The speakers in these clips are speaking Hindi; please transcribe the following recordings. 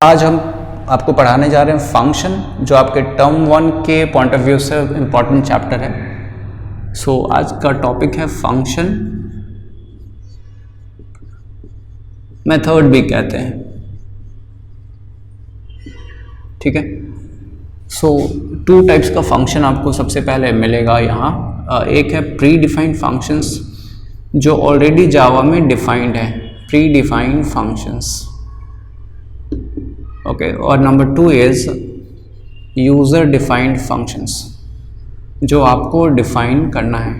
आज हम आपको पढ़ाने जा रहे हैं फंक्शन, जो आपके टर्म 1 के पॉइंट ऑफ व्यू से इम्पॉर्टेंट चैप्टर है। सो आज का टॉपिक है फंक्शन, मेथड भी कहते हैं, ठीक है। सो 2 टाइप्स का फंक्शन आपको सबसे पहले मिलेगा यहाँ। एक है प्री डिफाइंड फंक्शंस, जो ऑलरेडी जावा में डिफाइंड है, प्री डिफाइंड फंक्शंस, ओके। और number 2 is user defined functions, जो आपको डिफाइन करना है,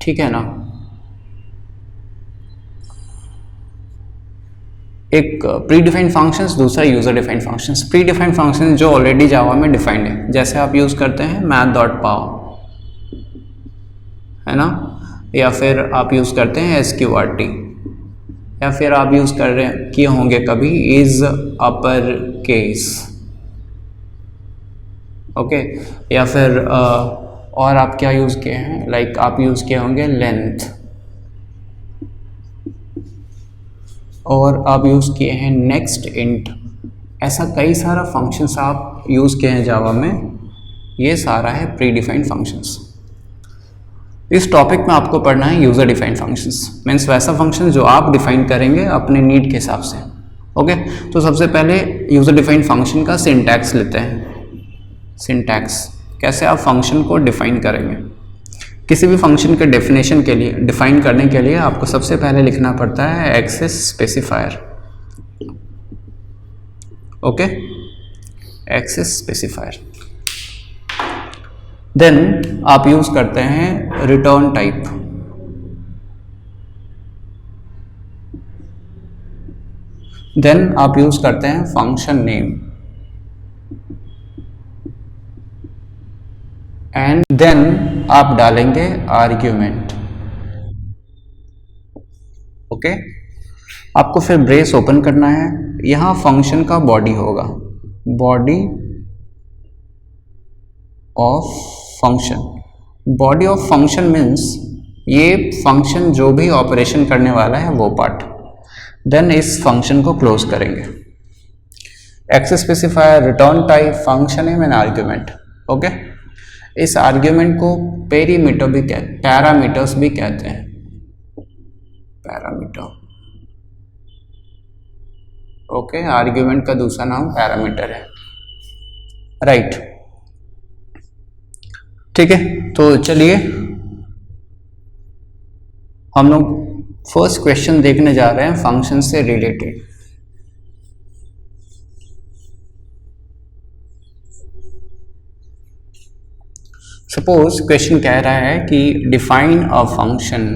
ठीक है ना। एक प्री डिफाइंड फंक्शंस, दूसरा user defined functions. Pre defined functions जो ऑलरेडी जावा में डिफाइंड है, जैसे आप यूज़ करते हैं math.pow, है ना, या फिर आप यूज़ करते हैं sqrt, या फिर आप यूज़ कर रहे किए होंगे कभी इज अपर केस, ओके। या फिर और आप क्या यूज़ किए हैं, लाइक आप यूज़ किए होंगे लेंथ, और आप यूज़ किए हैं नेक्स्ट इंट। ऐसा कई सारा फंक्शंस आप यूज़ किए हैं जावा में, ये सारा है प्री डिफाइंड फंक्शंस। इस टॉपिक में आपको पढ़ना है यूज़र डिफाइंड फंक्शंस, मीन्स वैसा फंक्शन जो आप डिफाइन करेंगे अपने नीड के हिसाब से, ओके। तो सबसे पहले यूज़र डिफाइंड फंक्शन का सिंटैक्स लेते हैं। सिंटैक्स, कैसे आप फंक्शन को डिफाइन करेंगे। किसी भी फंक्शन के डेफिनेशन के लिए, डिफाइन करने के लिए आपको सबसे पहले लिखना पड़ता है access specifier, okay, access specifier. Then आप यूज़ करते हैं रिटर्न टाइप, देन आप यूज़ करते हैं फंक्शन नेम, एंड देन आप डालेंगे आर्ग्यूमेंट, ओके। आपको फिर ब्रेस ओपन करना है, यहाँ फंक्शन का बॉडी होगा, body of function. Body of function means ये फंक्शन जो भी ऑपरेशन करने वाला है वो पार्ट। देन इस फंक्शन को क्लोज करेंगे। Access specifier, return type, function name and argument, okay. इस आर्ग्यूमेंट को पैरामीटर पैरामीटर्स भी कहते हैं, पैरामीटर, ओके। आर्ग्यूमेंट का दूसरा नाम पैरामीटर है, राइट, ठीक है। तो चलिए हम लोग फर्स्ट क्वेश्चन देखने जा रहे हैं फंक्शन से रिलेटेड। सपोज क्वेश्चन कह रहा है कि define a function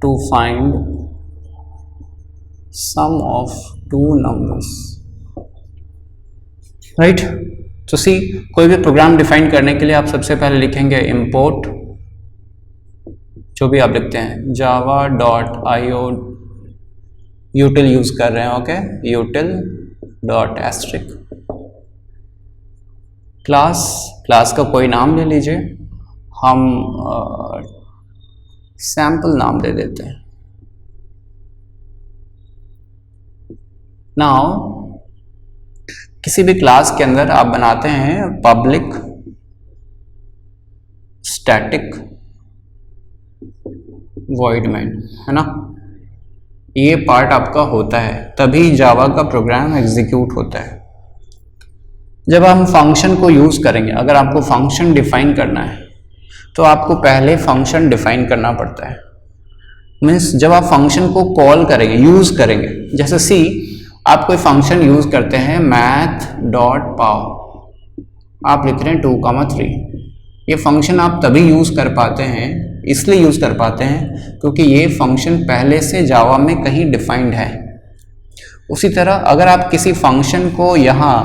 to find sum of 2 numbers, right. तो सी, कोई भी प्रोग्राम डिफाइन करने के लिए आप सबसे पहले लिखेंगे इंपोर्ट, जो भी आप लिखते हैं java.io, util यूज कर रहे हैं, ओके, util.asterisk क्लास का कोई नाम ले लीजिए, हम सैम्पल नाम दे देते हैं। नाउ किसी भी क्लास के अंदर आप बनाते हैं पब्लिक स्टैटिक वॉइड मेन, है ना, ये पार्ट आपका होता है, तभी जावा का प्रोग्राम एग्जीक्यूट होता है। जब हम फंक्शन को यूज़ करेंगे, अगर आपको फंक्शन डिफाइन करना है तो आपको पहले फंक्शन डिफाइन करना पड़ता है। मीन्स जब आप फंक्शन को कॉल करेंगे, यूज़ करेंगे, जैसे सी, आप कोई फंक्शन यूज़ करते हैं math.pow, आप लिख रहे हैं 2,3। ये फंक्शन आप तभी यूज़ कर पाते हैं, इसलिए यूज़ कर पाते हैं क्योंकि ये फंक्शन पहले से जावा में कहीं डिफाइंड है। उसी तरह अगर आप किसी फंक्शन को यहाँ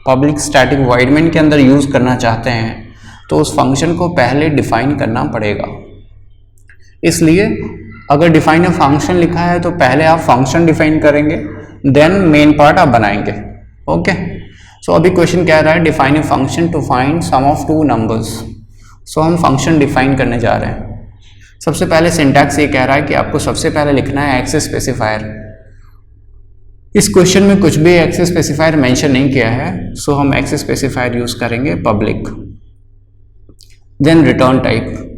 पब्लिक स्टैटिक वॉइड मेन के अंदर यूज़ करना चाहते हैं तो उस फंक्शन को पहले डिफाइन करना पड़ेगा। इसलिए अगर डिफाइन अ फंक्शन लिखा है तो पहले आप फंक्शन डिफाइन करेंगे, देन मेन पार्ट आप बनाएंगे, ओके। सो अभी क्वेश्चन कह रहा है define a function to find sum of 2 numbers. So हम फंक्शन डिफाइन करने जा रहे हैं। सबसे पहले सिंटैक्स ये कह रहा है कि आपको सबसे पहले लिखना है एक्सेस स्पेसिफायर। इस क्वेश्चन में कुछ भी एक्सेस स्पेसिफायर मेंशन नहीं किया है, सो हम एक्सेस स्पेसिफायर यूज करेंगे पब्लिक। Then return type.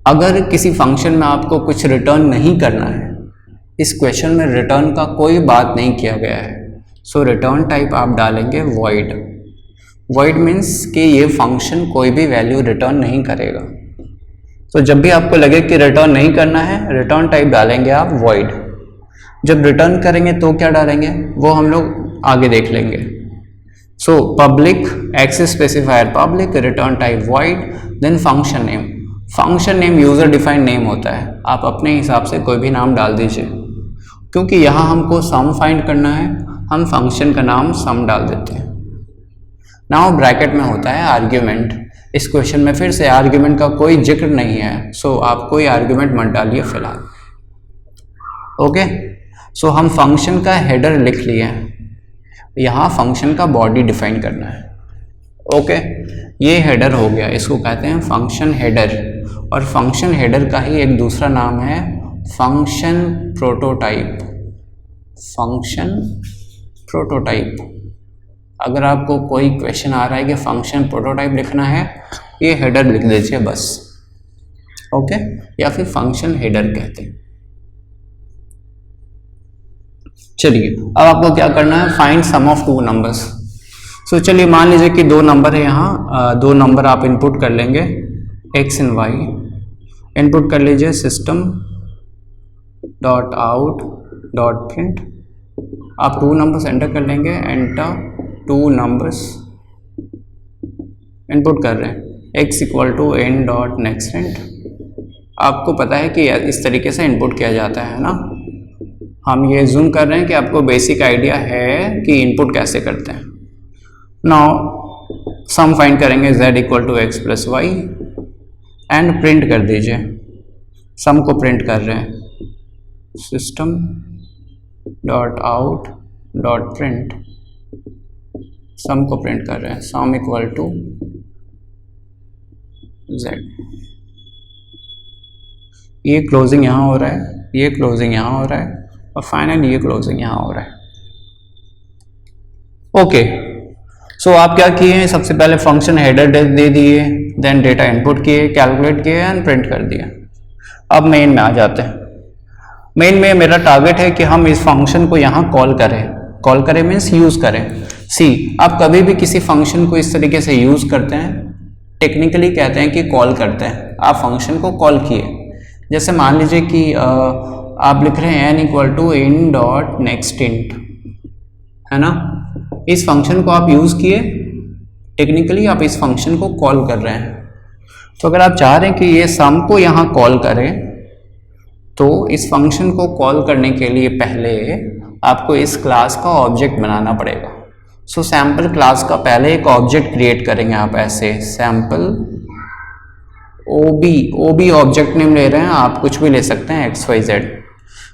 अगर किसी फंक्शन में आपको कुछ रिटर्न नहीं करना है, इस क्वेश्चन में रिटर्न का कोई बात नहीं किया गया है, सो रिटर्न टाइप आप डालेंगे वॉइड। वॉइड मीन्स कि ये फंक्शन कोई भी वैल्यू रिटर्न नहीं करेगा। तो जब भी आपको लगे कि रिटर्न नहीं करना है, रिटर्न टाइप डालेंगे आप वॉइड। जब रिटर्न करेंगे तो क्या डालेंगे वो हम लोग आगे देख लेंगे। So public access specifier public, return type void, then function name. Function name user defined name होता है, आप अपने हिसाब से कोई भी नाम डाल दीजिए। क्योंकि यहाँ हमको सम फाइंड करना है, हम फंक्शन का नाम सम डाल देते हैं। नाउ ब्रैकेट में होता है आर्ग्यूमेंट। इस क्वेश्चन में फिर से आर्ग्यूमेंट का कोई जिक्र नहीं है, सो आप कोई आर्ग्यूमेंट मत डालिए फिलहाल। ओके, सो हम फंक्शन का हेडर लिख लिए हैं, यहाँ फंक्शन का बॉडी डिफाइन करना है। ओके, ये हेडर हो गया, इसको कहते हैं फंक्शन हेडर। और फंक्शन हेडर का ही एक दूसरा नाम है फंक्शन प्रोटोटाइप। Function prototype. अगर आपको कोई क्वेश्चन आ रहा है कि फंक्शन प्रोटोटाइप लिखना है, ये हेडर लिख दीजिए बस। ओके, या फिर फंक्शन हेडर कहते हैं। चलिए, अब आपको क्या करना है, find sum of two numbers. So चलिए मान लीजिए कि दो नंबर है यहाँ, दो नंबर आप इनपुट कर लेंगे x एंड y। इनपुट कर लीजिए system dot out dot print. आप टू नंबर्स एंटर कर लेंगे, एंटर टू नंबर्स इनपुट कर रहे हैं, x equal to n dot next int. आपको पता है कि इस तरीके से इनपुट किया जाता है ना। हम ये जूम कर रहे हैं कि आपको बेसिक आइडिया है कि इनपुट कैसे करते हैं। नाउ सम फाइंड करेंगे z equal to x plus y and print कर दीजिए। सम को प्रिंट कर रहे हैं, system dot out dot print. Sum को प्रिंट कर रहे हैं, सम इक्वल टू z। ये क्लोजिंग यहाँ हो रहा है, ये क्लोजिंग यहाँ हो रहा है, और फाइनली ये क्लोजिंग यहाँ हो रहा है। ओके, सो आप क्या किए हैं, सबसे पहले फंक्शन हेडर दे दिए, देन डेटा इनपुट किए, कैलकुलेट किए एंड प्रिंट कर दिया। अब मेन में आ जाते हैं। मेन में मेरा टारगेट है कि हम इस फंक्शन को यहाँ कॉल करें। कॉल करें मीन्स यूज करें। सी, आप कभी भी किसी फंक्शन को इस तरीके से यूज करते हैं, टेक्निकली कहते हैं कि कॉल करते हैं। आप फंक्शन को कॉल किए, जैसे मान लीजिए कि आप लिख रहे हैं n equal to in dot next int, है ना। इस फंक्शन को आप यूज किए, टेक्निकली आप इस फंक्शन को कॉल कर रहे हैं। तो अगर आप चाह रहे हैं कि ये सम को यहाँ कॉल करें, तो इस फंक्शन को कॉल करने के लिए पहले आपको इस क्लास का ऑब्जेक्ट बनाना पड़ेगा। सो सैम्पल क्लास का पहले एक ऑब्जेक्ट क्रिएट करेंगे आप ऐसे, सैम्पल ओबी ऑब्जेक्ट नेम ले रहे हैं, आप कुछ भी ले सकते हैं XYZ।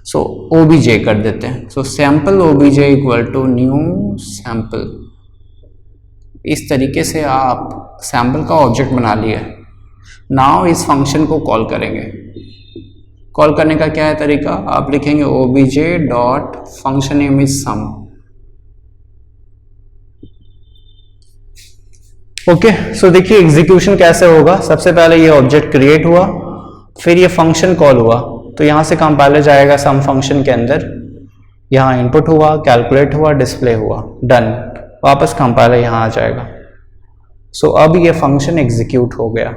सो OBJ कर देते हैं। So sample OBJ equal to new sample. इस तरीके से आप सैम्पल का ऑब्जेक्ट बना लिया। नाउ इस फंक्शन को कॉल करेंगे। कॉल करने का क्या है तरीका, आप लिखेंगे OBJ dot function name is sum. Okay, so देखिए एग्जीक्यूशन कैसे होगा। सबसे पहले ये ऑब्जेक्ट क्रिएट हुआ, फिर ये फंक्शन कॉल हुआ, तो यहाँ से कंपाइलर जाएगा सम फंक्शन के अंदर, यहाँ इनपुट हुआ, कैलकुलेट हुआ, डिस्प्ले हुआ, डन। वापस कंपाइलर यहाँ आ जाएगा। सो अब ये फंक्शन एग्जीक्यूट हो गया।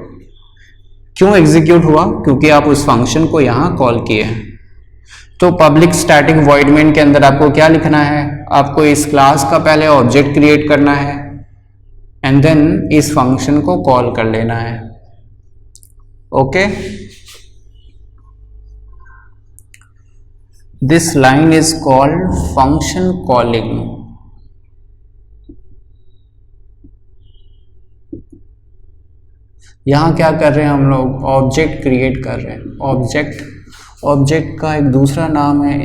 क्यों एग्जीक्यूट हुआ, क्योंकि आप उस फंक्शन को यहाँ कॉल किए। तो पब्लिक स्टैटिक वॉइड मेन के अंदर आपको क्या लिखना है, आपको इस क्लास का पहले ऑब्जेक्ट क्रिएट करना है एंड देन इस फंक्शन को कॉल कर लेना है। Okay, this line is called function calling. यहाँ क्या कर रहे हैं हम लोग, ऑब्जेक्ट क्रिएट कर रहे हैं। ऑब्जेक्ट का एक दूसरा नाम है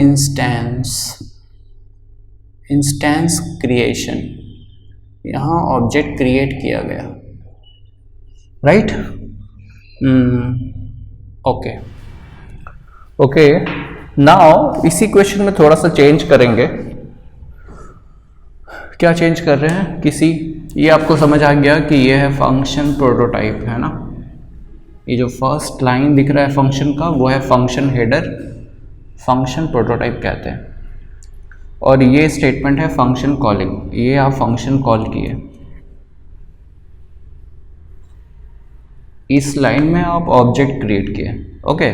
इंस्टेंस क्रिएशन। यहाँ ऑब्जेक्ट क्रिएट किया गया, राइट। ओके ओके, नाउ इसी क्वेश्चन में थोड़ा सा चेंज करेंगे। क्या चेंज कर रहे हैं किसी, ये आपको समझ आ गया कि ये है फंक्शन प्रोटोटाइप, है ना। ये जो फर्स्ट लाइन दिख रहा है फंक्शन का वो है फंक्शन हेडर, फंक्शन प्रोटोटाइप कहते हैं। और ये स्टेटमेंट है फंक्शन कॉलिंग, ये आप फंक्शन कॉल किए। इस लाइन में आप ऑब्जेक्ट क्रिएट किए। ओके,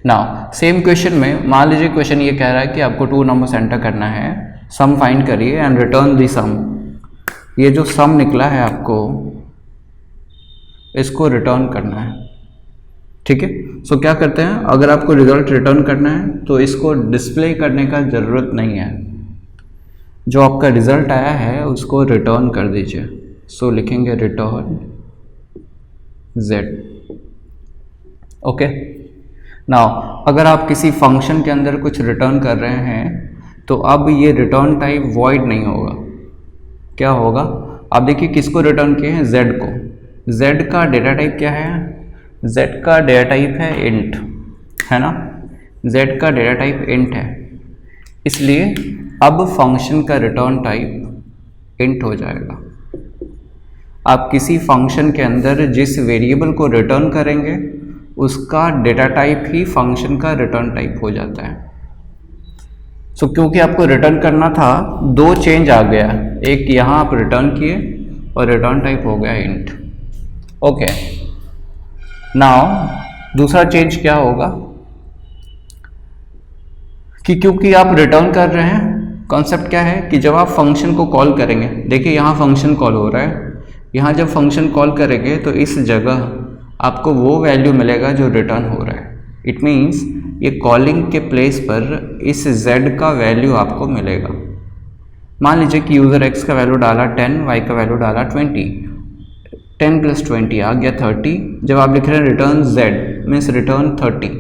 नाउ सेम क्वेश्चन में मान लीजिए क्वेश्चन ये कह रहा है कि आपको 2 नंबर्स एंटर करना है, सम फाइंड करिए एंड रिटर्न दी सम। ये जो सम निकला है आपको इसको रिटर्न करना है, ठीक है। सो क्या करते हैं, अगर आपको रिजल्ट रिटर्न करना है तो इसको डिस्प्ले करने का ज़रूरत नहीं है, जो आपका रिजल्ट आया है उसको रिटर्न कर दीजिए। सो लिखेंगे रिटर्न z। ओके, नाउ अगर आप किसी फंक्शन के अंदर कुछ रिटर्न कर रहे हैं तो अब ये रिटर्न टाइप वॉइड नहीं होगा। क्या होगा, आप देखिए किसको रिटर्न किए हैं, z को। z का डेटा टाइप क्या है, z का डेटा टाइप है int, है ना। z का डेटा टाइप int है, इसलिए अब फंक्शन का रिटर्न टाइप int हो जाएगा। आप किसी फंक्शन के अंदर जिस वेरिएबल को रिटर्न करेंगे उसका डेटा टाइप ही फंक्शन का रिटर्न टाइप हो जाता है। सो क्योंकि आपको रिटर्न करना था, 2 चेंज आ गया, एक यहाँ आप रिटर्न किए और रिटर्न टाइप हो गया int। ओके, नाउ दूसरा चेंज क्या होगा कि क्योंकि आप रिटर्न कर रहे हैं, कॉन्सेप्ट क्या है कि जब आप फंक्शन को कॉल करेंगे, देखिए यहाँ फंक्शन कॉल हो रहा है, यहाँ जब फंक्शन कॉल करेंगे तो इस जगह आपको वो वैल्यू मिलेगा जो रिटर्न हो रहा है। इट मीन्स ये कॉलिंग के प्लेस पर इस z का वैल्यू आपको मिलेगा। मान लीजिए कि यूज़र x का वैल्यू डाला 10, y का वैल्यू डाला 20, 10 + 20 आ गया 30। जब आप लिख रहे हैं रिटर्न z मीन्स रिटर्न 30,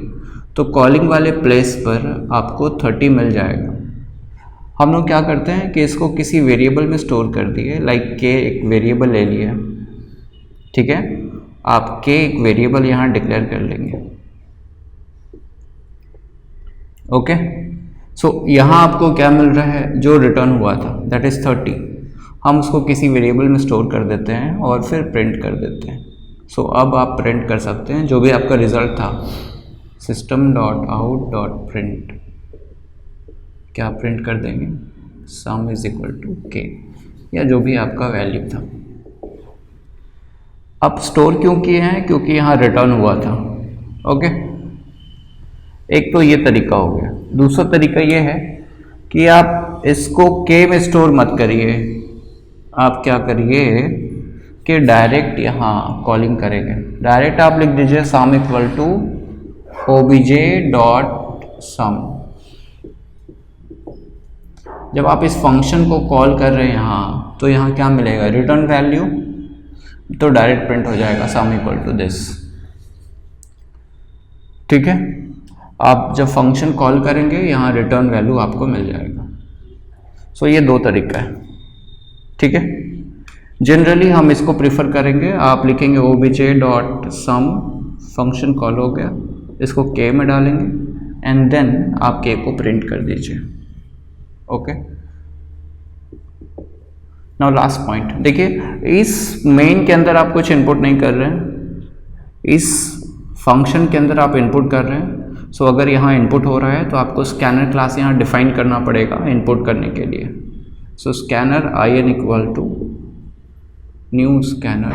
तो कॉलिंग वाले प्लेस पर आपको 30 मिल जाएगा। हम लोग क्या करते हैं कि इसको किसी वेरिएबल में स्टोर कर दिए, लाइक k एक वेरिएबल ले लिया, ठीक है। आप k एक वेरिएबल यहाँ डिक्लेयर कर लेंगे। ओके, सो यहाँ आपको क्या मिल रहा है, जो रिटर्न हुआ था दैट इज़ 30, हम उसको किसी वेरिएबल में स्टोर कर देते हैं और फिर प्रिंट कर देते हैं। सो अब आप प्रिंट कर सकते हैं जो भी आपका रिजल्ट था, system.out.print, क्या प्रिंट कर देंगे, sum = k, या जो भी आपका वैल्यू था। अब स्टोर क्यों किए हैं, क्योंकि यहाँ रिटर्न हुआ था। ओके, एक तो ये तरीका हो गया। दूसरा तरीका ये है कि आप इसको k में स्टोर मत करिए, आप क्या करिए कि डायरेक्ट यहाँ कॉलिंग करेंगे। डायरेक्ट आप लिख दीजिए sum = obj.sum। जब आप इस फंक्शन को कॉल कर रहे हैं यहाँ, तो यहाँ क्या मिलेगा, रिटर्न वैल्यू, तो डायरेक्ट प्रिंट हो जाएगा sum = this, ठीक है। आप जब फंक्शन कॉल करेंगे यहाँ रिटर्न वैल्यू आपको मिल जाएगा। सो ये 2 तरीका है, ठीक है। जनरली हम इसको प्रीफर करेंगे, आप लिखेंगे obj.sum, फंक्शन कॉल हो गया, इसको k में डालेंगे एंड देन आप k को प्रिंट कर दीजिए। ओके, नाउ लास्ट पॉइंट देखिए, इस मेन के अंदर आप कुछ इनपुट नहीं कर रहे हैं, इस फंक्शन के अंदर आप इनपुट कर रहे हैं। सो अगर यहाँ इनपुट हो रहा है तो आपको स्कैनर क्लास यहाँ डिफाइन करना पड़ेगा इनपुट करने के लिए। सो स्कैनर in = न्यू स्कैनर,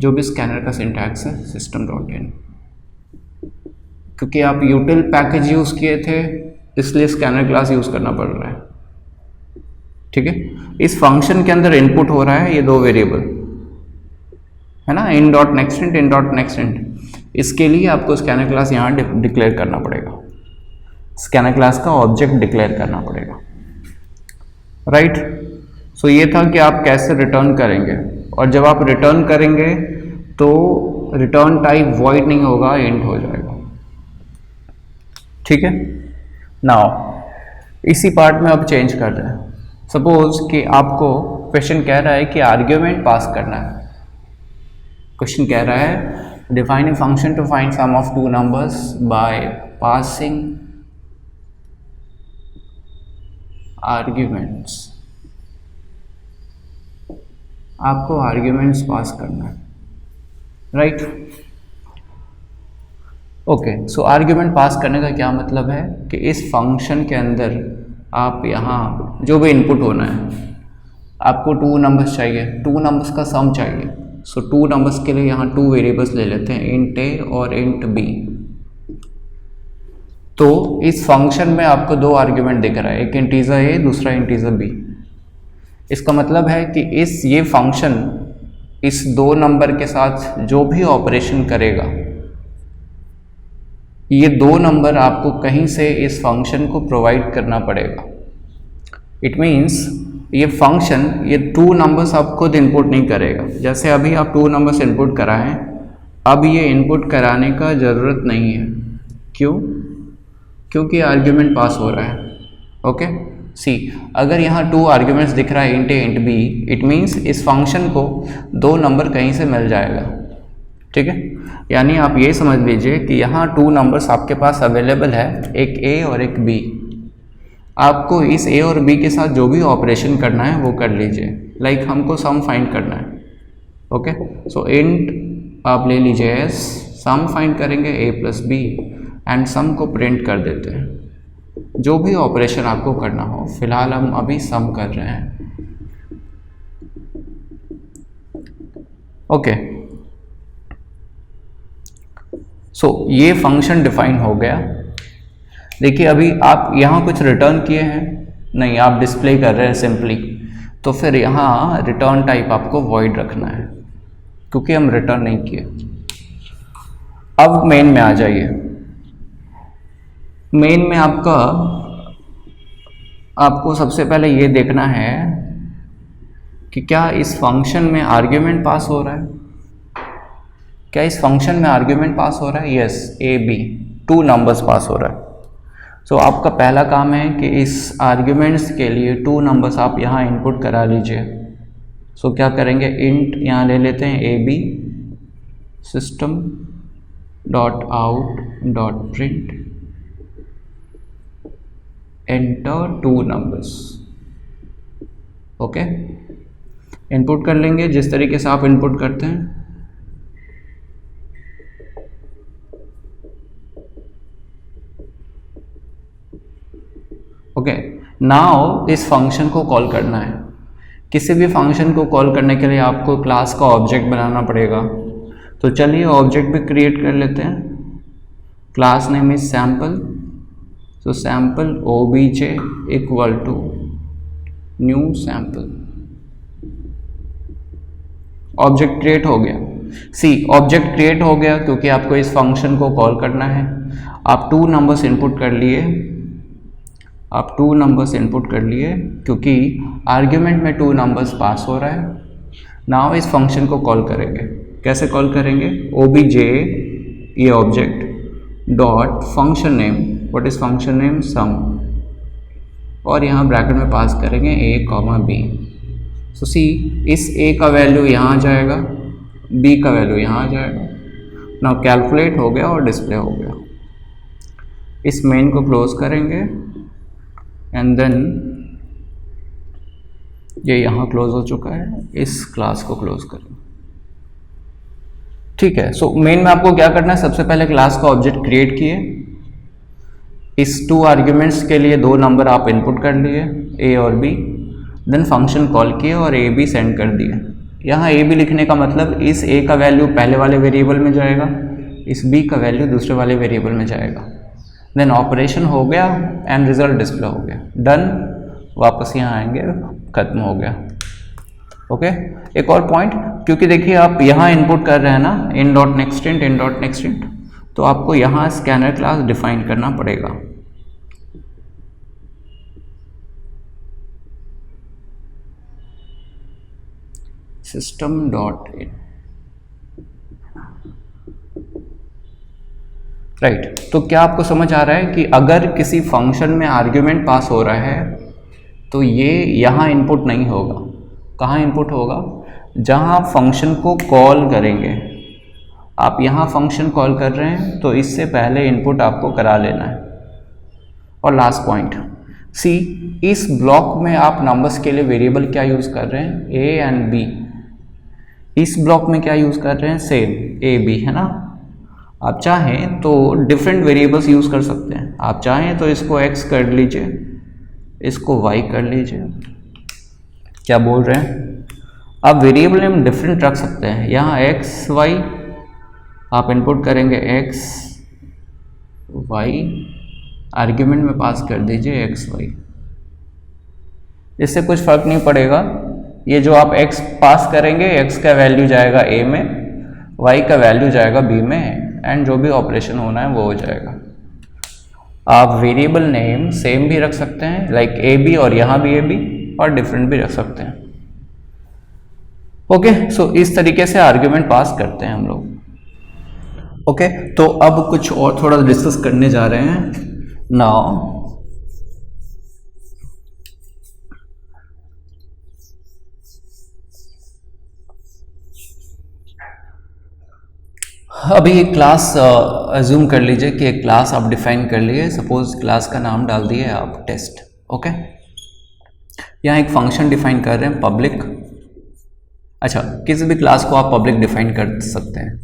जो भी स्कैनर का सिंटैक्स है system.in। क्योंकि आप यूटिल पैकेज यूज़ किए थे इसलिए स्कैनर क्लास यूज़ करना पड़ रहा है, ठीक है। इस फंक्शन के अंदर इनपुट हो रहा है ये 2 वेरिएबल, है ना, in.nextInt, in.nextInt। इसके लिए आपको स्कैनर क्लास यहाँ डिक्लेयर करना पड़ेगा, स्कैनर क्लास का ऑब्जेक्ट डिक्लेयर करना पड़ेगा, राइट। सो ये था कि आप कैसे रिटर्न करेंगे, और जब आप रिटर्न करेंगे तो रिटर्न टाइप वॉइड नहीं होगा, इंट हो जाएगा, ठीक है। नाउ इसी पार्ट में अब चेंज कर रहे हैं। सपोज कि आपको क्वेश्चन कह रहा है कि आर्ग्यूमेंट पास करना है, क्वेश्चन कह रहा है define a function to find sum of two numbers by passing arguments. आपको आर्ग्यूमेंट्स पास करना है, राइट? ओके, सो आर्ग्यूमेंट पास करने का क्या मतलब है कि इस फंक्शन के अंदर आप यहाँ जो भी इनपुट होना है, आपको टू नंबर्स चाहिए, टू नंबर्स का सम चाहिए। सो टू नंबर्स के लिए यहाँ टू वेरिएबल्स ले लेते हैं, इंट ए और इंट बी। तो इस फंक्शन में आपको दो आर्ग्यूमेंट दिख रहा है, एक इंटीजर ए, दूसरा इंटीजर बी। इसका मतलब है कि ये फंक्शन इस दो नंबर के साथ जो भी ऑपरेशन करेगा, ये दो नंबर आपको कहीं से इस फंक्शन को प्रोवाइड करना पड़ेगा। इट मीन्स ये फंक्शन ये टू नंबर्स आप खुद इनपुट नहीं करेगा। जैसे अभी आप टू नंबर्स इनपुट कराएं, अब ये इनपुट कराने का ज़रूरत नहीं है। क्यों? क्योंकि आर्ग्यूमेंट पास हो रहा है। ओके, सी अगर यहाँ टू आर्ग्यूमेंट्स दिख रहा है, int a int b, it means इस फंक्शन को दो नंबर कहीं से मिल जाएगा। ठीक है, यानी आप ये समझ लीजिए कि यहाँ टू नंबर्स आपके पास अवेलेबल है, एक ए और एक बी। आपको इस ए और बी के साथ जो भी ऑपरेशन करना है वो कर लीजिए। लाइक हमको सम फाइंड करना है। ओके, सो इंट आप ले लीजिए एस, सम फाइंड करेंगे ए प्लस बी एंड सम को प्रिंट कर देते हैं। जो भी ऑपरेशन आपको करना हो, फिलहाल हम अभी सम कर रहे हैं। ओके, सो ये फंक्शन डिफाइन हो गया। देखिए अभी आप यहाँ कुछ रिटर्न किए हैं नहीं, आप डिस्प्ले कर रहे हैं सिंपली, तो फिर यहाँ रिटर्न टाइप आपको वॉइड रखना है, क्योंकि हम रिटर्न नहीं किए। अब मेन में आ जाइए। मेन में आपको सबसे पहले ये देखना है कि क्या इस फंक्शन में आर्ग्यूमेंट पास हो रहा है। क्या इस फंक्शन में आर्ग्यूमेंट पास हो रहा है? Yes, A B two numbers pass हो रहा है। सो आपका पहला काम है कि इस आर्ग्यूमेंट्स के लिए टू नंबर्स आप यहाँ इनपुट करा लीजिए। सो क्या करेंगे, इंट यहाँ ले लेते हैं a b, system dot out dot print enter two numbers. Okay, input कर लेंगे जिस तरीके से आप इनपुट करते हैं। ओके, नाउ इस फंक्शन को कॉल करना है। किसी भी फंक्शन को कॉल करने के लिए आपको क्लास का ऑब्जेक्ट बनाना पड़ेगा। तो चलिए ऑब्जेक्ट भी क्रिएट कर लेते हैं। Class name is sample, so sample OBJ equal to new sample. Object create हो गया। सी ऑब्जेक्ट क्रिएट हो गया क्योंकि आपको इस फंक्शन को कॉल करना है। आप टू नंबर्स इनपुट कर लिए, क्योंकि आर्ग्यूमेंट में टू नंबर्स पास हो रहा है। नाउ इस फंक्शन को कॉल करेंगे। कैसे कॉल करेंगे? ओबीजे ये object dot function name, what is function name? Sum, और यहाँ ब्रैकेट में पास करेंगे ए कॉमा बी। सो सी इस ए का वैल्यू यहाँ आ जाएगा, बी का वैल्यू यहाँ आ जाएगा। नाउ कैलकुलेट हो गया और डिस्प्ले हो गया। इस मेन को क्लोज करेंगे एंड देन ये यहाँ क्लोज हो चुका है, इस क्लास को क्लोज करें। ठीक है, सो मेन में आपको क्या करना है, सबसे पहले क्लास का ऑब्जेक्ट क्रिएट किए। इस टू आर्ग्यूमेंट्स के लिए दो नंबर आप इनपुट कर लिए, ए और बी, देन फंक्शन कॉल किए और ए बी सेंड कर दिए। यहाँ ए बी लिखने का मतलब इस ए का वैल्यू पहले वाले वेरिएबल में जाएगा, इस बी का वैल्यू दूसरे वाले वेरिएबल में जाएगा। देन ऑपरेशन हो गया एंड रिजल्ट डिस्प्ले हो गया। डन, वापस यहाँ आएंगे, खत्म हो गया। ओके, एक और पॉइंट, क्योंकि देखिए आप यहाँ इनपुट कर रहे हैं ना, इन डॉट नेक्स्ट इंट, तो आपको यहाँ स्कैनर क्लास डिफाइन करना पड़ेगा। System dot in, right. तो क्या आपको समझ आ रहा है कि अगर किसी फंक्शन में आर्ग्यूमेंट पास हो रहा है तो ये यहाँ इनपुट नहीं होगा। कहाँ इनपुट होगा? जहाँ फंक्शन को कॉल करेंगे आप यहाँ फंक्शन कॉल कर रहे हैं तो इससे पहले इनपुट आपको करा लेना है। और लास्ट पॉइंट सी, इस ब्लॉक में आप नंबर्स के लिए वेरिएबल क्या यूज़ कर रहे हैं, ए एंड बी। इस ब्लॉक में क्या यूज़ कर रहे हैं, सेम ए बी, है ना। आप चाहें तो डिफरेंट वेरिएबल्स यूज़ कर सकते हैं। आप चाहें तो इसको x कर लीजिए, इसको y कर लीजिए। क्या बोल रहे हैं, आप वेरिएबल नेम डिफरेंट रख सकते हैं। यहाँ x y आप इनपुट करेंगे, x y आर्ग्यूमेंट में पास कर दीजिए x y। इससे कुछ फर्क नहीं पड़ेगा। ये जो आप x पास करेंगे, x का वैल्यू जाएगा a में, y का वैल्यू जाएगा b में, एंड जो भी ऑपरेशन होना है वो हो जाएगा। आप वेरिएबल नेम सेम भी रख सकते हैं, लाइक ए बी, और यहाँ भी ए बी, और डिफरेंट भी रख सकते हैं। ओके, सो इस तरीके से आर्ग्यूमेंट पास करते हैं हम लोग। ओके, तो अब कुछ और थोड़ा डिस्कस करने जा रहे हैं। नाउ अभी एक क्लास अज्यूम कर लीजिए कि एक क्लास आप डिफाइन कर लिए। सपोज क्लास का नाम डाल दिए आप टेस्ट। ओके, यहाँ एक फंक्शन डिफाइन कर रहे हैं पब्लिक। अच्छा, किसी भी क्लास को आप पब्लिक डिफाइन कर सकते हैं।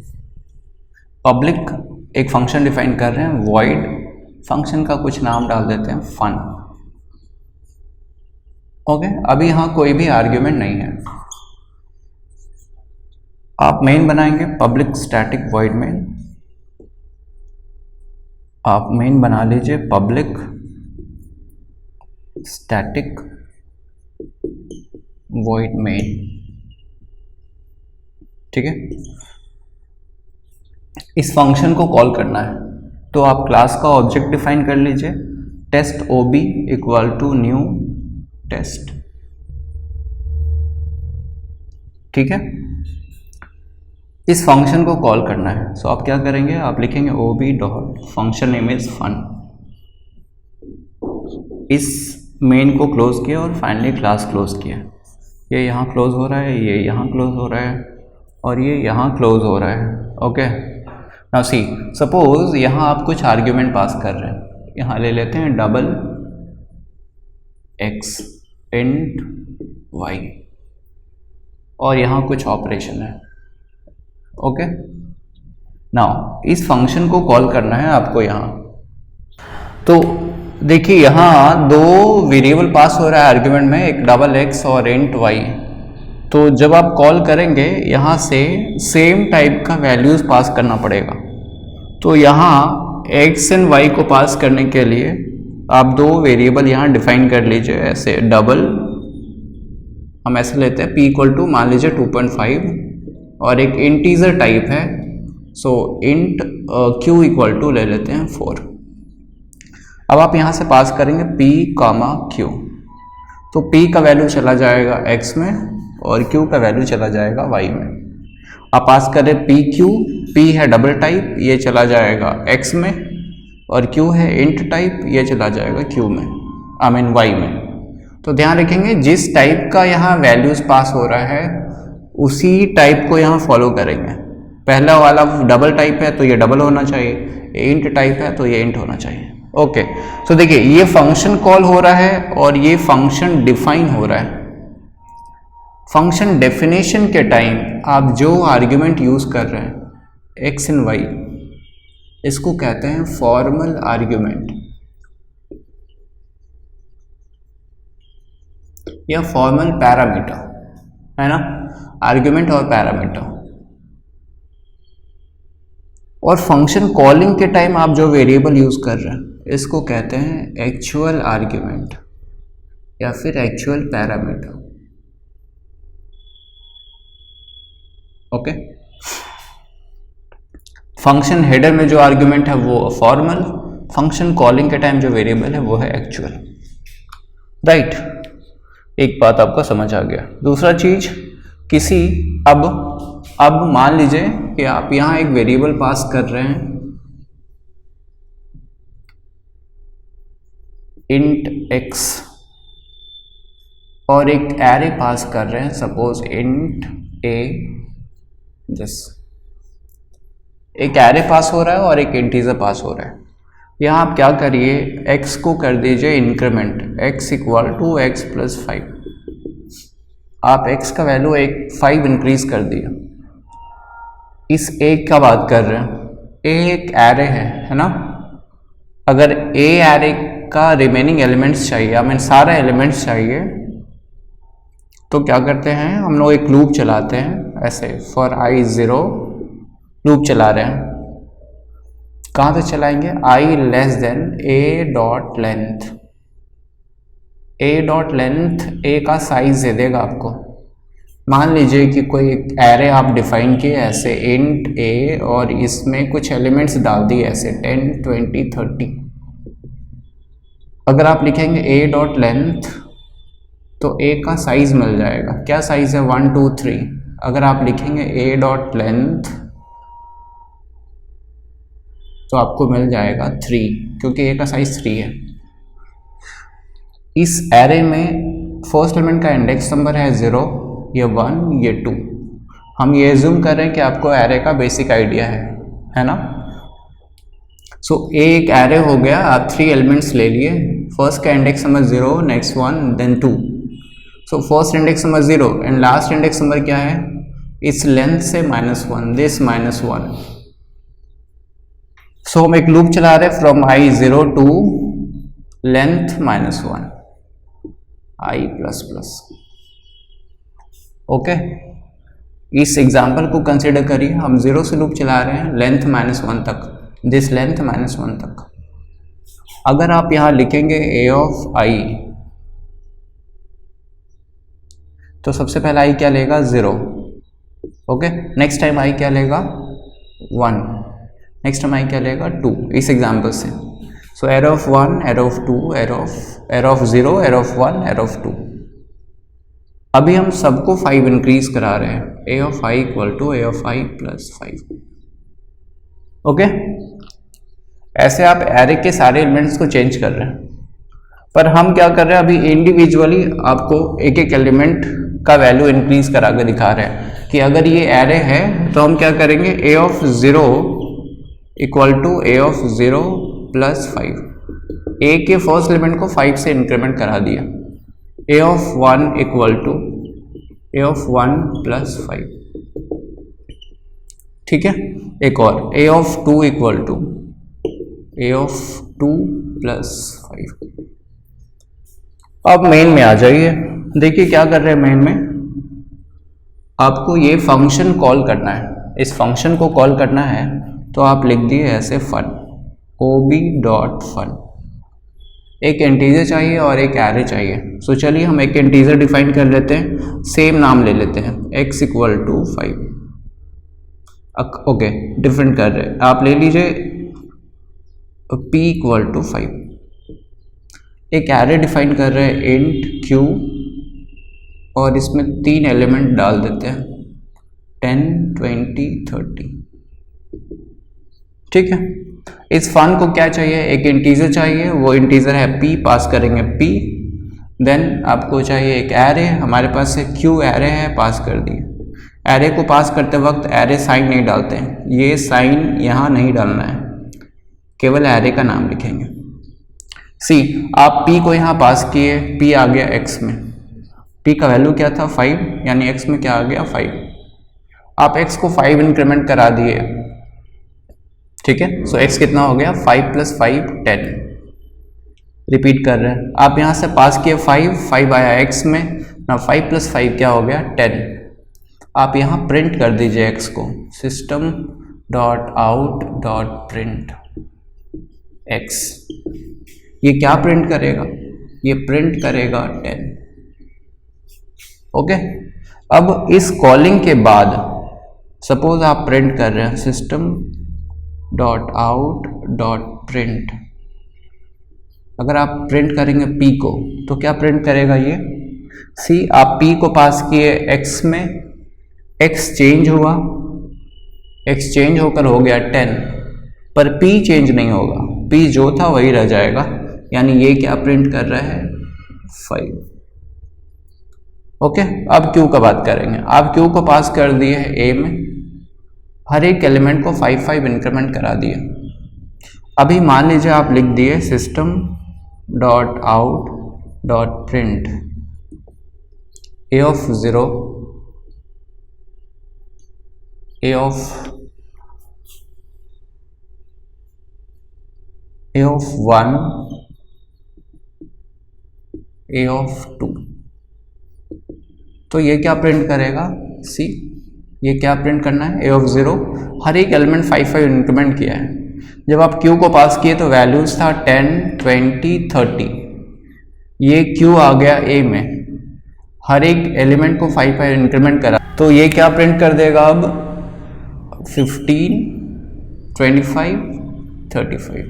पब्लिक एक फंक्शन डिफाइन कर रहे हैं, वॉइड फंक्शन का कुछ नाम डाल देते हैं फन। ओके, अभी यहाँ कोई भी आर्ग्यूमेंट नहीं है। आप मेन बनाएंगे, पब्लिक स्टैटिक वॉइड मेन। आप मेन बना लीजिए पब्लिक स्टैटिक वॉइड मेन। ठीक है, इस फंक्शन को कॉल करना है तो आप क्लास का ऑब्जेक्ट डिफाइन कर लीजिए, test OB equal to new test. ठीक है, इस फंक्शन को कॉल करना है। सो आप क्या करेंगे, आप लिखेंगे o b dot function name is fun. इस मेन को क्लोज किया और फाइनली क्लास क्लोज किया। ये यहाँ क्लोज हो रहा है, ये यहाँ क्लोज हो रहा है, और ये यहाँ क्लोज हो रहा है। ओके, नाउ सी, सपोज यहाँ आप कुछ आर्ग्यूमेंट पास कर रहे हैं। यहाँ ले लेते हैं डबल x इंट y, और यहाँ कुछ ऑपरेशन है। ओके, नाउ इस फंक्शन को कॉल करना है आपको यहाँ। तो देखिए यहाँ दो वेरिएबल पास हो रहा है आर्ग्यूमेंट में, एक डबल x और इंट y। तो जब आप कॉल करेंगे यहाँ से सेम टाइप का वैल्यूज पास करना पड़ेगा। तो यहाँ x एंड y को पास करने के लिए आप दो वेरिएबल यहाँ डिफाइन कर लीजिए। ऐसे डबल हम ऐसे लेते हैं p इक्वल टू मान लीजिए 2.5, और एक इंटीजर टाइप है, सो इंट q इक्वल टू ले लेते हैं 4। अब आप यहाँ से पास करेंगे p कामा q, तो p का वैल्यू चला जाएगा x में और q का वैल्यू चला जाएगा y में। आप पास करें p q, p है डबल टाइप, ये चला जाएगा x में, और q है इंट टाइप, ये चला जाएगा q में, आई मीन y में। तो ध्यान रखेंगे जिस टाइप का यहाँ वैल्यूज पास हो रहा है उसी टाइप को यहाँ फॉलो करेंगे। पहला वाला डबल टाइप है तो ये डबल होना चाहिए, इंट टाइप है तो ये इंट होना चाहिए। ओके, तो देखिए ये फंक्शन कॉल हो रहा है और ये फंक्शन डिफाइन हो रहा है। फंक्शन डेफिनेशन के टाइम आप जो आर्ग्यूमेंट यूज कर रहे हैं x एंड y, इसको कहते हैं फॉर्मल आर्ग्यूमेंट या फॉर्मल पैरामीटर, है ना। आर्ग्यूमेंट और पैरामीटर। और फंक्शन कॉलिंग के टाइम आप जो वेरिएबल यूज कर रहे हैं इसको कहते हैं एक्चुअल आर्ग्यूमेंट या फिर actual parameter. Okay, function header में जो आर्ग्यूमेंट है वो फॉर्मल, फंक्शन कॉलिंग के टाइम जो वेरिएबल है वो है एक्चुअल। राइट, एक बात आपको समझ आ गया। दूसरा चीज, किसी अब मान लीजिए कि आप यहां एक वेरिएबल पास कर रहे हैं इंट x और एक एरे पास कर रहे हैं, सपोज इंट a दिस। एक एरे पास हो रहा है और एक इंटीजर पास हो रहा है। यहाँ आप क्या करिए, x को कर दीजिए increment, x equal to x plus 5। आप x का वैल्यू 5 इंक्रीज कर दिया। इस एक का बात कर रहे हैं, a एक एरे है ना। अगर a एरे का रिमेनिंग एलिमेंट्स चाहिए, हमें सारा एलिमेंट्स चाहिए, तो क्या करते हैं हम लोग, एक लूप चलाते हैं ऐसे, फॉर i 0 लूप चला रहे हैं। कहाँ तक चलाएंगे, i less than a dot length. a dot length a का साइज दे देगा आपको। मान लीजिए कि कोई एरे आप डिफाइन किए ऐसे इंट a, और इसमें कुछ एलिमेंट्स डाल दिए ऐसे 10 20 30। अगर आप लिखेंगे a डॉट लेंथ तो a का साइज मिल जाएगा। क्या साइज है, 1 2 3। अगर आप लिखेंगे a डॉट लेंथ तो आपको मिल जाएगा 3, क्योंकि a का साइज 3 है। इस एरे में फर्स्ट एलिमेंट का इंडेक्स नंबर है 0, ये 1, ये 2। हम ये एज्यूम कर रहे हैं कि आपको एरे का बेसिक आइडिया है ना। सो a एक एरे हो गया, आप 3 एलिमेंट्स ले लिए। फर्स्ट का index number 0, next 1, then 2। So first index number 0 and last index number क्या है, इस लेंथ से -1, दिस -1। सो हम एक लूप चला रहे हैं from i 0 to length -1, i plus plus. Okay, इस एग्जाम्पल को कंसिडर करिए, हम 0 से लूप चला रहे हैं लेंथ -1 तक, दिस लेंथ -1 तक। अगर आप यहाँ लिखेंगे a ऑफ i, तो सबसे पहला i क्या लेगा, 0। ओके, नेक्स्ट टाइम i क्या लेगा, 1, नेक्स्ट टाइम i क्या लेगा, 2, इस एग्जाम्पल से। So array of 1, array of 2, array of 0, array of 1, array of 2। अभी हम सबको 5 इंक्रीज करा रहे हैं, a of i equal to a of i plus 5। Okay, ऐसे आप एरे के सारे एलिमेंट्स को चेंज कर रहे हैं, पर हम क्या कर रहे हैं, अभी इंडिविजुअली आपको एक एक एलिमेंट का वैल्यू इंक्रीज करा के दिखा रहे हैं कि अगर ये एरे है तो हम क्या करेंगे, a of 0 equal to a of 0 plus 5। a के फर्स्ट एलिमेंट को 5 से इंक्रीमेंट करा दिया। a of 1 equal to a of 1 plus 5। ठीक है, एक और a of 2 equal to a of 2 plus 5। अब मेन में आ जाइए, देखिए क्या कर रहे हैं मेन में, आपको ये फंक्शन कॉल करना है। इस फंक्शन को कॉल करना है तो आप लिख दिए ऐसे फन, ob डॉट फन। एक इंटीजर चाहिए और एक एरे चाहिए। सो चलिए हम एक इंटीजर डिफाइन कर लेते हैं, सेम नाम ले लेते हैं, x equal to 5। Okay, different कर रहे हैं, आप ले लीजिए p इक्वल टू 5। एक एरे डिफाइन कर रहे हैं इंट q, और इसमें 3 एलिमेंट डाल देते हैं 10 20 30। ठीक है, इस फन को क्या चाहिए, एक इंटीजर चाहिए, वो इंटीजर है p, पास करेंगे p। देन आपको चाहिए एक एरे, हमारे पास से q एरे है, पास कर दिए। एरे को पास करते वक्त एरे साइन नहीं डालते हैं, ये साइन यहाँ नहीं डालना है, केवल एरे का नाम लिखेंगे। सी, आप p को यहाँ पास किए, p आ गया x में, p का वैल्यू क्या था 5, यानी x में क्या आ गया 5। आप x को 5 इंक्रीमेंट करा दिए। ठीक है, सो x कितना हो गया, 5 प्लस 5 10। रिपीट कर रहे हैं, आप यहाँ से पास किए 5 आया x में ना, 5 प्लस 5 क्या हो गया 10। आप यहाँ प्रिंट कर दीजिए x को, system dot out dot print x। ये क्या प्रिंट करेगा, ये प्रिंट करेगा 10। ओके, अब इस कॉलिंग के बाद सपोज आप प्रिंट कर रहे हैं system dot out dot print. अगर आप प्रिंट करेंगे p को तो क्या प्रिंट करेगा ये, सी, आप p को पास किए x में, x चेंज हुआ, x चेंज होकर हो गया 10, पर p चेंज नहीं होगा, p जो था वही रह जाएगा, यानी ये क्या प्रिंट कर रहा है 5। ओके, अब q का बात करेंगे। आप q को पास कर दिए है a में, हर एक एलिमेंट को 5 इंक्रीमेंट करा दिए। अभी मान लीजिए आप लिख दिए system dot out dot print A of 0, A of 1, A of 2। तो ये क्या प्रिंट करेगा, सी ये क्या प्रिंट करना है, ए ऑफ 0। हर एक एलिमेंट 5 इंक्रीमेंट किया है। जब आप Q को पास किए तो वैल्यूज था 10, 20, 30। ये Q आ गया A में, हर एक एलिमेंट को 5 इंक्रीमेंट करा, तो ये क्या प्रिंट कर देगा अब 15, 25, 35,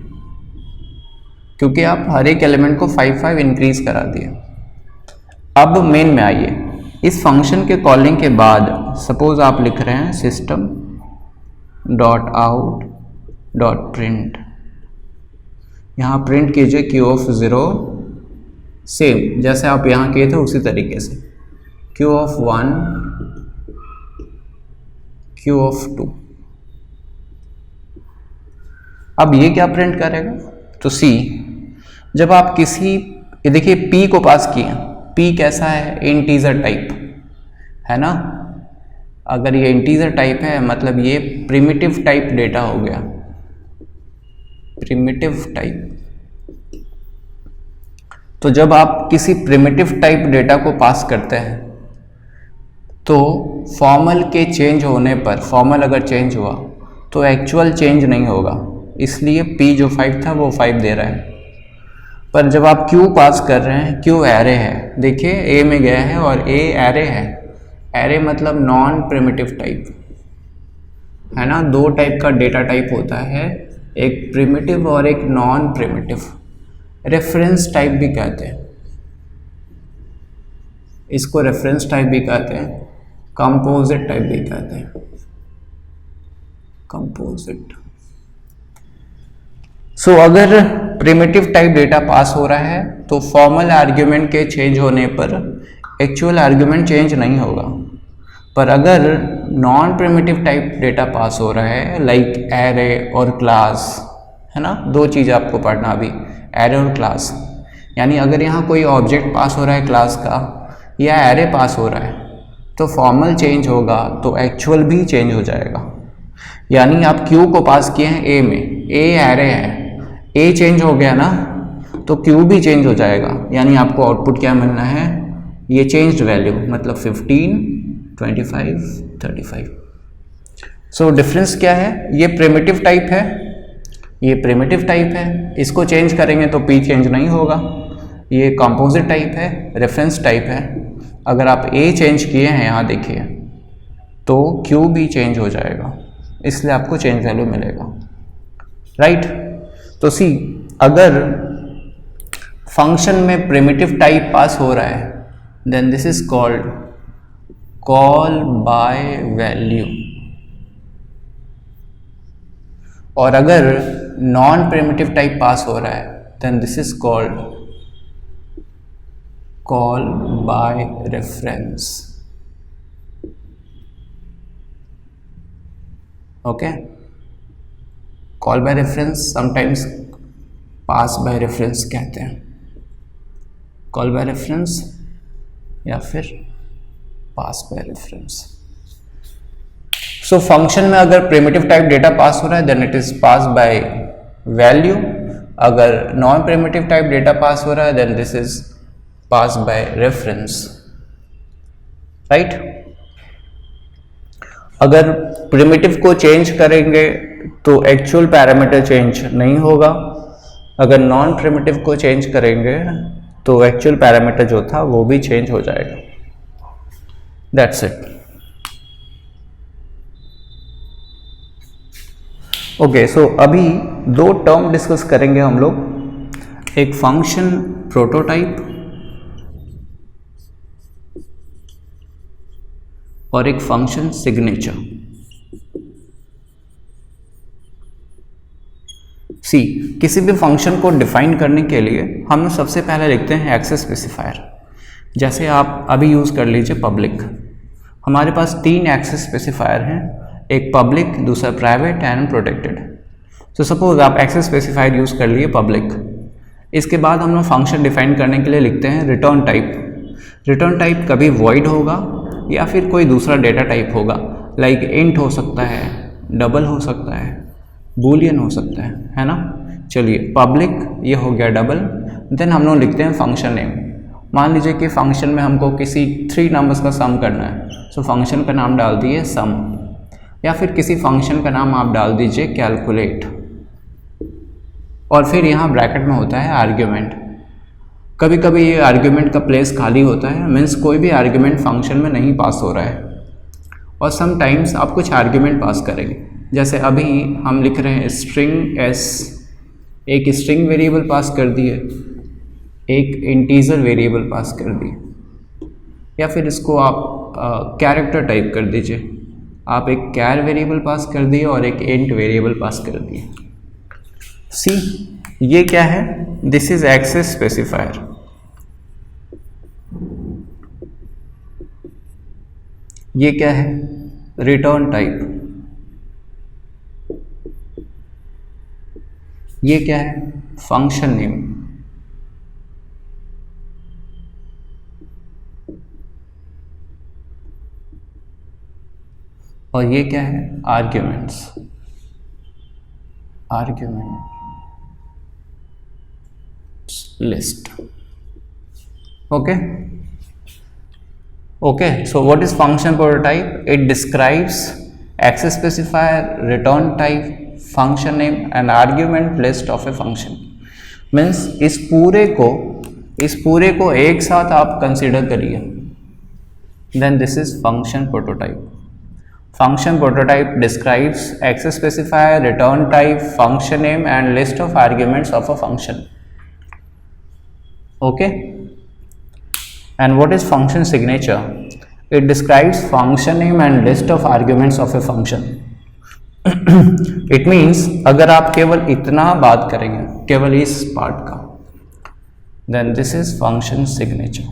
क्योंकि आप हर एक एलिमेंट को 5 इंक्रीज करा दिए। अब मेन में आइए, इस फंक्शन के कॉलिंग के बाद सपोज आप लिख रहे हैं system dot out dot print, यहाँ प्रिंट कीजिए Q ऑफ 0, सेम जैसे आप यहाँ किए थे उसी तरीके से, Q ऑफ 1, Q ऑफ 2। अब ये क्या प्रिंट करेगा, तो सी जब आप किसी, ये देखिए P को पास किए, P कैसा है, इंटीजर टाइप है ना। अगर ये इंटीजर टाइप है मतलब ये प्रिमिटिव टाइप डेटा हो गया, प्रिमिटिव टाइप। तो जब आप किसी प्रिमिटिव टाइप डेटा को पास करते हैं तो फॉर्मल के चेंज होने पर, फॉर्मल अगर चेंज हुआ तो एक्चुअल चेंज नहीं होगा, इसलिए P जो 5 था वो 5 दे रहा है। पर जब आप Q पास कर रहे हैं, Q एरे है, देखिए A में गया है और A एरे है। एरे मतलब नॉन प्रिमिटिव टाइप है ना। 2 टाइप का डेटा टाइप होता है, एक प्रिमिटिव और एक नॉन प्रिमिटिव। रेफरेंस टाइप भी कहते हैं इसको, रेफरेंस टाइप भी कहते हैं, कंपोजिट टाइप भी कहते हैं, कंपोजिट। सो अगर प्रिमिटिव टाइप डेटा पास हो रहा है तो फॉर्मल आर्ग्यूमेंट के चेंज होने पर एक्चुअल आर्ग्यूमेंट चेंज नहीं होगा। पर अगर non primitive type data pass हो रहा है लाइक एरे और क्लास, है ना, 2 चीज़ आपको पढ़ना अभी, एरे और क्लास। यानी अगर यहाँ कोई ऑब्जेक्ट पास हो रहा है क्लास का या एरे पास हो रहा है तो फॉर्मल चेंज होगा तो एक्चुअल भी चेंज हो जाएगा। यानी आप Q को पास किए हैं A में, A एरे है, A चेंज हो गया ना तो Q भी चेंज हो जाएगा। यानी आपको आउटपुट क्या मिलना है, ये चेंज्ड वैल्यू, मतलब 15, 25, 35। सो डिफरेंस क्या है, ये प्रिमिटिव टाइप है, ये प्रिमिटिव टाइप है, इसको चेंज करेंगे तो P चेंज नहीं होगा। ये कंपोजिट टाइप है, रेफरेंस टाइप है। अगर आप A चेंज किए हैं यहाँ देखिए तो Q भी चेंज हो जाएगा, इसलिए आपको चेंज वैल्यू मिलेगा, राइट। तो सी अगर फंक्शन में प्रिमिटिव टाइप पास हो रहा है then this is called call by value, और अगर नॉन प्रिमिटिव टाइप पास हो रहा है then this is called call by reference. Okay, call by reference sometimes pass by reference कहते हैं, कॉल बाय रेफरेंस या फिर pass by reference. So function में अगर प्रिमिटिव टाइप डेटा पास हो रहा है then it is pass by value, अगर non primitive type data pass हो रहा है then this is pass by reference, right. अगर प्रिमिटिव को चेंज करेंगे तो एक्चुअल पैरामीटर चेंज नहीं होगा, अगर नॉन प्रिमिटिव को चेंज करेंगे तो एक्चुअल पैरामीटर जो था वो भी चेंज हो जाएगा। That's it. ओके, सो अभी 2 टर्म डिस्कस करेंगे हम लोग, एक फंक्शन प्रोटोटाइप और एक फंक्शन सिग्नेचर। सी किसी भी फंक्शन को डिफाइन करने के लिए हम सबसे पहले लिखते हैं एक्सेस स्पेसिफायर। जैसे आप अभी यूज़ कर लीजिए पब्लिक, हमारे पास 3 एक्सेस स्पेसिफायर हैं, एक पब्लिक, दूसरा private and protected. So suppose आप एक्सेस स्पेसिफायर यूज़ कर लिए पब्लिक। इसके बाद हम लोग फंक्शन डिफाइन करने के लिए लिखते हैं रिटर्न टाइप। रिटर्न टाइप कभी वॉइड होगा या फिर कोई दूसरा डेटा टाइप होगा, लाइक इंट हो सकता है, डबल हो सकता है, बूलियन हो सकता है ना। चलिए पब्लिक ये हो गया डबल। देन हम लोग लिखते हैं फंक्शन नेम। मान लीजिए कि फंक्शन में हमको किसी 3 नंबर्स का सम करना है, सो फंक्शन का नाम डाल दिए सम, या फिर किसी फंक्शन का नाम आप डाल दीजिए कैलकुलेट, और फिर यहाँ ब्रैकेट में होता है आर्ग्यूमेंट। कभी कभी ये आर्ग्यूमेंट का प्लेस खाली होता है, मीन्स कोई भी आर्ग्यूमेंट फंक्शन में नहीं पास हो रहा है, और समटाइम्स आप कुछ आर्ग्यूमेंट पास करेंगे। जैसे अभी हम लिख रहे हैं स्ट्रिंग एस, एक स्ट्रिंग वेरिएबल पास कर दिए, एक इंटीजर वेरिएबल पास कर दिए, या फिर इसको आप कैरेक्टर टाइप कर दीजिए, आप एक कैर वेरिएबल पास कर दिए और एक इंट वेरिएबल पास कर दिए। सी ये क्या है, दिस इज एक्सेस स्पेसिफायर। ये क्या है, रिटर्न टाइप। ये क्या है, फंक्शन नेम। और ये क्या है, arguments. Argument list. okay so what is function prototype? It describes access specifier, return type, function name and argument list of a function। means इस पूरे को एक साथ आप कंसीडर करिए, then this is function prototype। function prototype describes access specifier, return type, function name and list of arguments of a function। okay, and what is function signature? It describes function name and list of arguments of a function। it means अगर आप केवल इतना बात करेंगे, केवल इस पार्ट का, then this is function signature।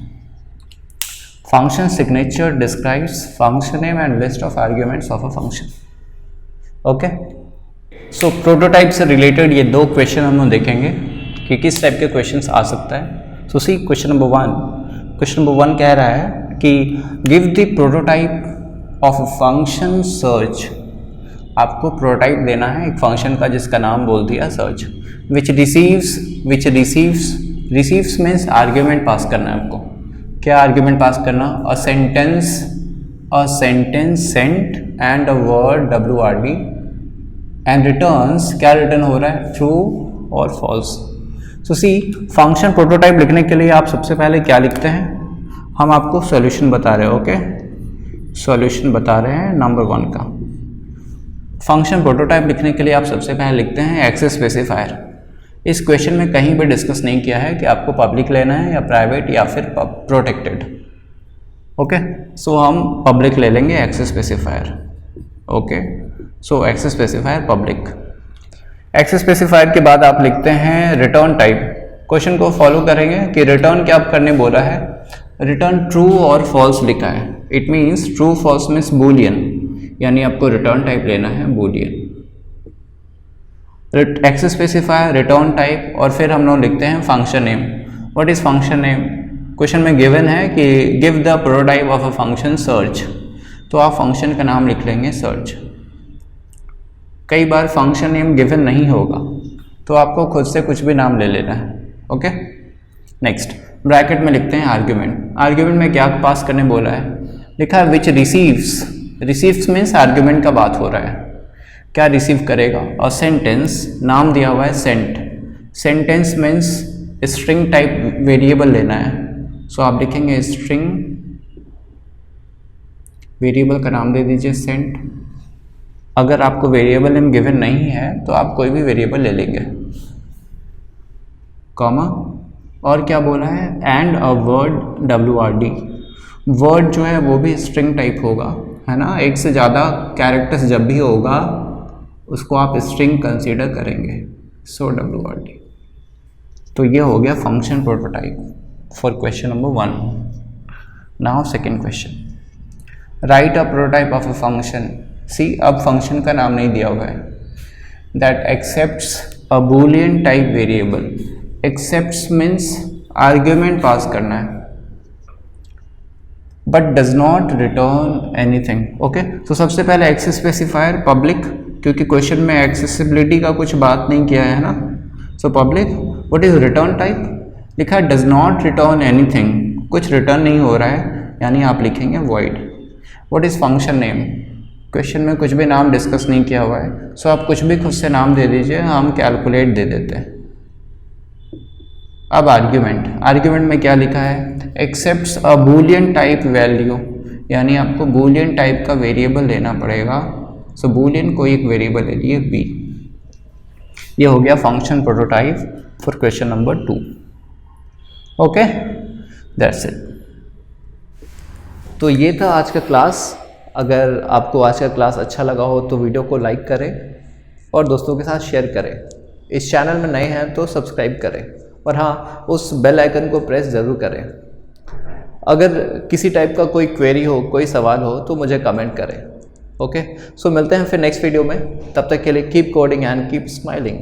function signature describes function name and list of arguments of a function। okay, so prototype से related ये 2 क्वेश्चन हम लोग देखेंगे कि किस टाइप के क्वेश्चंस आ सकता है। So see question number 1। Question number 1 कह रहा है कि give the prototype of function search. आपको प्रोटोटाइप देना है एक फंक्शन का जिसका नाम बोल दिया search, which receives means argument pass करना है आपको। क्या आर्ग्यूमेंट पास करना? A sentence sent and a word WRD and returns. क्या रिटर्न हो रहा है? ट्रू और false. So see function prototype लिखने के लिए आप सबसे पहले क्या लिखते हैं? हम आपको सॉल्यूशन बता रहे हैं। ओके, सॉल्यूशन बता रहे हैं नंबर 1 का। फंक्शन प्रोटोटाइप लिखने के लिए आप सबसे पहले लिखते हैं एक्सेस स्पेसिफायर। इस क्वेश्चन में कहीं भी डिस्कस नहीं किया है कि आपको पब्लिक लेना है या प्राइवेट या फिर प्रोटेक्टेड। ओके, सो हम पब्लिक ले लेंगे access specifier. Okay, so access specifier public. Access specifier के बाद आप लिखते हैं रिटर्न टाइप। क्वेश्चन को फॉलो करेंगे कि रिटर्न क्या करने बोला है। रिटर्न ट्रू और फॉल्स लिखा है। It means true false means boolean, यानी आपको रिटर्न टाइप लेना है boolean. Access specifier, return type, और फिर हम लोग लिखते हैं function name. What is function name? Question में गिवन है कि give the prototype of a function search, तो आप फंक्शन का नाम लिख लेंगे सर्च। कई बार फंक्शन नेम गिवन नहीं होगा तो आपको खुद से कुछ भी नाम ले लेना है। ओके, नेक्स्ट ब्रैकेट में लिखते हैं आर्ग्यूमेंट। आर्ग्यूमेंट में क्या पास करने बोला है? लिखा है विच रिसीव्स मीन्स आर्ग्यूमेंट का बात हो रहा है। क्या रिसीव करेगा? और सेंटेंस, नाम दिया हुआ है sent. Sentence means string type variable लेना है, सो आप लिखेंगे स्ट्रिंग वेरिएबल का नाम दे दीजिए सेंट। अगर आपको वेरिएबल नेम गिवन नहीं है तो आप कोई भी वेरिएबल ले लेंगे, कॉमा, और क्या बोला है? And a word WRD। Word जो है वो भी स्ट्रिंग टाइप होगा, है ना। एक से ज़्यादा कैरेक्टर्स जब भी होगा उसको आप स्ट्रिंग कंसीडर करेंगे, सो WRD। तो ये हो गया function prototype for question number 1। Now second question, write a prototype of a function see अब फंक्शन का नाम नहीं दिया हुआ है, that accepts a boolean type variable, accepts means argument pass करना है, but does not return anything. Okay, तो सबसे पहले एक्स स्पेसिफायर पब्लिक, क्योंकि क्वेश्चन में एक्सेसिबिलिटी का कुछ बात नहीं किया है ना, so public. What is return type, लिखा है डज नॉट रिटर्न एनीथिंग, कुछ रिटर्न नहीं हो रहा है, यानी आप लिखेंगे void. What is function name, question में कुछ भी नाम डिस्कस नहीं किया हुआ है, सो आप कुछ भी खुद से नाम दे दीजिए, हम कैलकुलेट दे देते हैं। अब आर्ग्यूमेंट, आर्ग्यूमेंट में क्या लिखा है, accepts a boolean type value, यानी आपको बूलियन टाइप का वेरिएबल लेना पड़ेगा। सो बूलियन कोई एक वेरिएबल ले लिए बी। ये हो गया function prototype for question number 2। Okay, that's it. तो ये था आज का क्लास। अगर आपको आज का क्लास अच्छा लगा हो तो वीडियो को लाइक करें और दोस्तों के साथ शेयर करें। इस चैनल में नए हैं तो सब्सक्राइब करें, और हाँ, उस बेल आइकन को प्रेस ज़रूर करें। अगर किसी टाइप का कोई क्वेरी हो, कोई सवाल हो तो मुझे कमेंट करें। ओके, सो मिलते हैं फिर नेक्स्ट वीडियो में। तब तक के लिए keep coding and keep smiling.